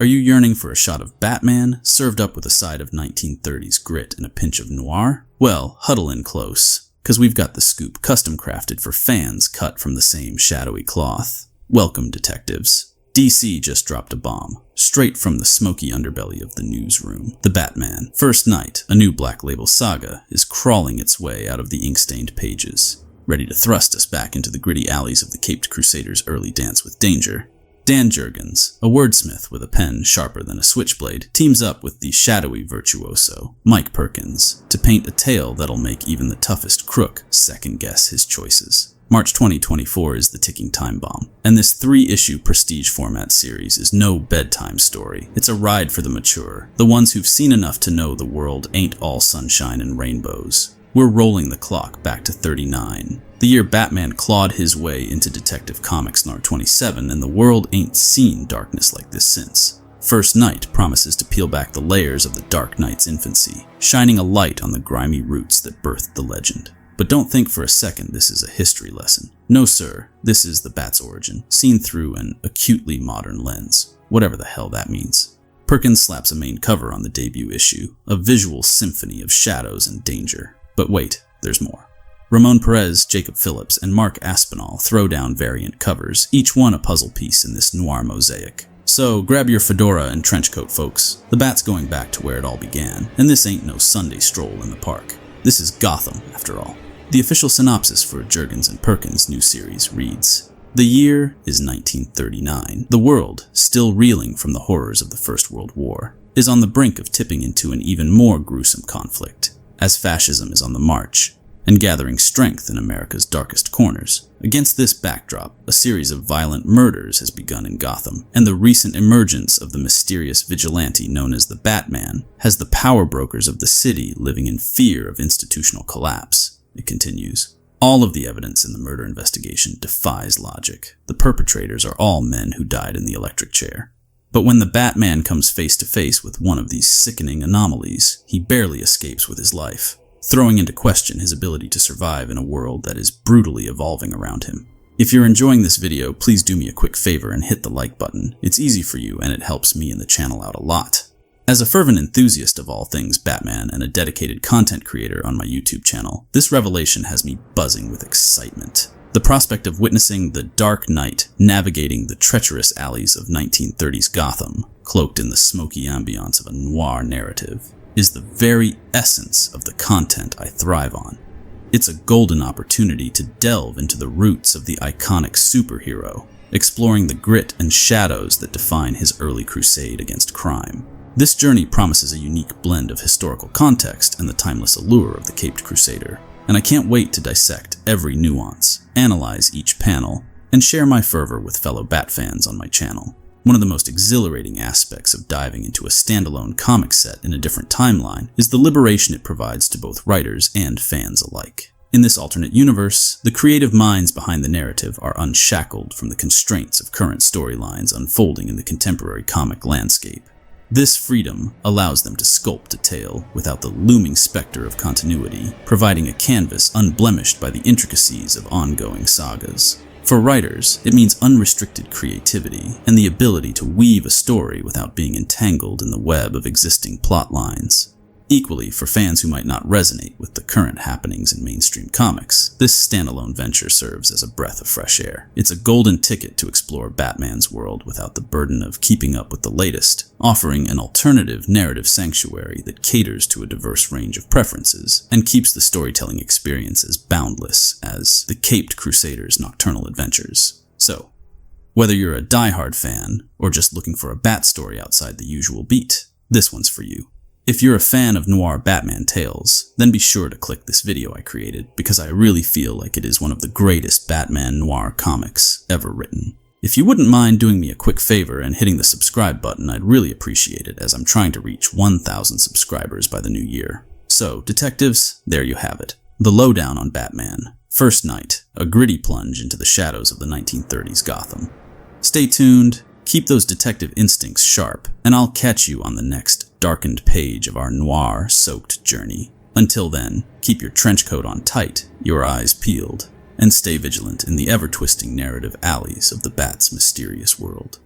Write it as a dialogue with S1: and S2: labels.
S1: Are you yearning for a shot of Batman, served up with a side of 1930s grit and a pinch of noir? Well, huddle in close, because we've got the scoop custom crafted for fans cut from the same shadowy cloth. Welcome, detectives. DC just dropped a bomb, straight from the smoky underbelly of the newsroom. The Batman, First Night, a new Black Label saga, is crawling its way out of the ink-stained pages, ready to thrust us back into the gritty alleys of the Caped Crusader's early dance with danger. Dan Jurgens, a wordsmith with a pen sharper than a switchblade, teams up with the shadowy virtuoso, Mike Perkins, to paint a tale that'll make even the toughest crook second-guess his choices. March 2024 is the ticking time bomb, and this 3-issue prestige format series is no bedtime story. It's a ride for the mature, the ones who've seen enough to know the world ain't all sunshine and rainbows. We're rolling the clock back to 39, the year Batman clawed his way into Detective Comics Noir 27, and the world ain't seen darkness like this since. First Night promises to peel back the layers of the Dark Knight's infancy, shining a light on the grimy roots that birthed the legend. But don't think for a second this is a history lesson. No sir, this is the Bat's origin, seen through an acutely modern lens, whatever the hell that means. Perkins slaps a main cover on the debut issue, a visual symphony of shadows and danger. But wait, there's more. Ramon Perez, Jacob Phillips, and Mark Aspinall throw down variant covers, each one a puzzle piece in this noir mosaic. So grab your fedora and trenchcoat, folks. The Bat's going back to where it all began, and this ain't no Sunday stroll in the park. This is Gotham, after all. The official synopsis for Jurgens and Perkins' new series reads, "The year is 1939. The world, still reeling from the horrors of the First World War, is on the brink of tipping into an even more gruesome conflict, as fascism is on the march, and gathering strength in America's darkest corners. Against this backdrop, a series of violent murders has begun in Gotham, and the recent emergence of the mysterious vigilante known as the Batman has the power brokers of the city living in fear of institutional collapse." It continues. "All of the evidence in the murder investigation defies logic. The perpetrators are all men who died in the electric chair. But when the Batman comes face to face with one of these sickening anomalies, he barely escapes with his life, throwing into question his ability to survive in a world that is brutally evolving around him. If you're enjoying this video, please do me a quick favor and hit the like button. It's easy for you and it helps me and the channel out a lot. As a fervent enthusiast of all things Batman and a dedicated content creator on my YouTube channel, this revelation has me buzzing with excitement. The prospect of witnessing the Dark Knight navigating the treacherous alleys of 1930s Gotham, cloaked in the smoky ambiance of a noir narrative, is the very essence of the content I thrive on. It's a golden opportunity to delve into the roots of the iconic superhero, exploring the grit and shadows that define his early crusade against crime. This journey promises a unique blend of historical context and the timeless allure of the Caped Crusader, and I can't wait to dissect every nuance, analyze each panel, and share my fervor with fellow Bat fans on my channel. One of the most exhilarating aspects of diving into a standalone comic set in a different timeline is the liberation it provides to both writers and fans alike. In this alternate universe, the creative minds behind the narrative are unshackled from the constraints of current storylines unfolding in the contemporary comic landscape. This freedom allows them to sculpt a tale without the looming specter of continuity, providing a canvas unblemished by the intricacies of ongoing sagas. For writers, it means unrestricted creativity and the ability to weave a story without being entangled in the web of existing plot lines. Equally, for fans who might not resonate with the current happenings in mainstream comics, this standalone venture serves as a breath of fresh air. It's a golden ticket to explore Batman's world without the burden of keeping up with the latest, offering an alternative narrative sanctuary that caters to a diverse range of preferences and keeps the storytelling experience as boundless as the Caped Crusader's nocturnal adventures. So, whether you're a diehard fan or just looking for a Bat story outside the usual beat, this one's for you. If you're a fan of noir Batman tales, then be sure to click this video I created because I really feel like it is one of the greatest Batman noir comics ever written. If you wouldn't mind doing me a quick favor and hitting the subscribe button, I'd really appreciate it as I'm trying to reach 1,000 subscribers by the new year. So, detectives, there you have it. The lowdown on Batman. First Night, a gritty plunge into the shadows of the 1930s Gotham. Stay tuned, keep those detective instincts sharp, and I'll catch you on the next darkened page of our noir-soaked journey. Until then, keep your trench coat on tight, your eyes peeled, and stay vigilant in the ever-twisting narrative alleys of the Bat's mysterious world.